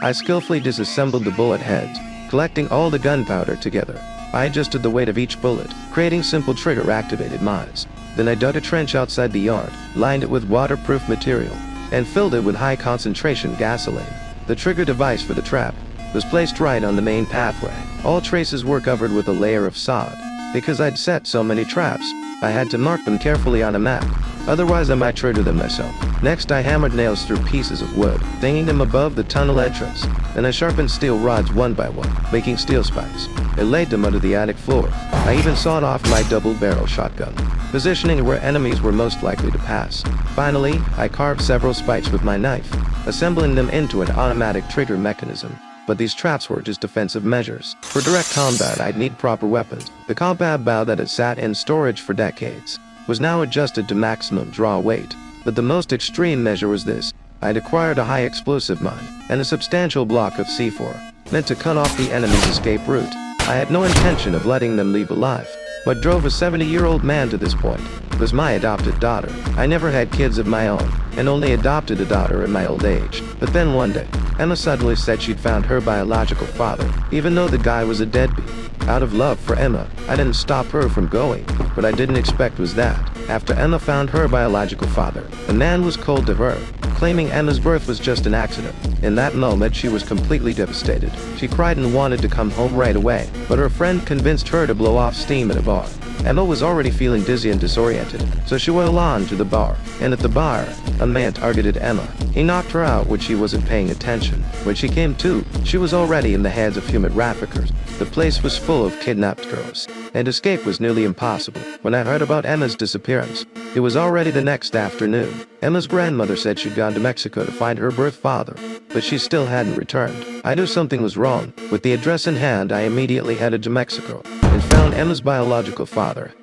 I skillfully disassembled the bullet heads, collecting all the gunpowder together. I adjusted the weight of each bullet, creating simple trigger-activated mines. Then I dug a trench outside the yard, lined it with waterproof material, and filled it with high-concentration gasoline. The trigger device for the trap was placed right on the main pathway. All traces were covered with a layer of sod. Because I'd set so many traps, I had to mark them carefully on a map. Otherwise I might trigger them myself. Next I hammered nails through pieces of wood, hanging them above the tunnel entrance. Then I sharpened steel rods one by one, making steel spikes. I laid them under the attic floor. I even sawed off my double-barrel shotgun, positioning it where enemies were most likely to pass. Finally, I carved several spikes with my knife, assembling them into an automatic trigger mechanism. But these traps were just defensive measures. For direct combat, I'd need proper weapons. The combat bow that had sat in storage for decades was now adjusted to maximum draw weight. But the most extreme measure was this. I'd acquired a high explosive mine and a substantial block of C4, meant to cut off the enemy's escape route. I had no intention of letting them leave alive. What drove a 70-year-old man to this point was my adopted daughter. I never had kids of my own, and only adopted a daughter in my old age. But then one day, Emma suddenly said she'd found her biological father, even though the guy was a deadbeat. Out of love for Emma, I didn't stop her from going. What I didn't expect was that, after Emma found her biological father, the man was cold to her, claiming Emma's birth was just an accident. In that moment, she was completely devastated. She cried and wanted to come home right away, but her friend convinced her to blow off steam at a bar. Emma was already feeling dizzy and disoriented, so she went along to the bar. And at the bar, a man targeted Emma. He knocked her out when she wasn't paying attention. When she came to, she was already in the hands of human traffickers. The place was full of kidnapped girls, and escape was nearly impossible. When I heard about Emma's disappearance, it was already the next afternoon. Emma's grandmother said she'd gone to Mexico to find her birth father, but she still hadn't returned. I knew something was wrong. With the address in hand, I immediately headed to Mexico and found Emma's biological father.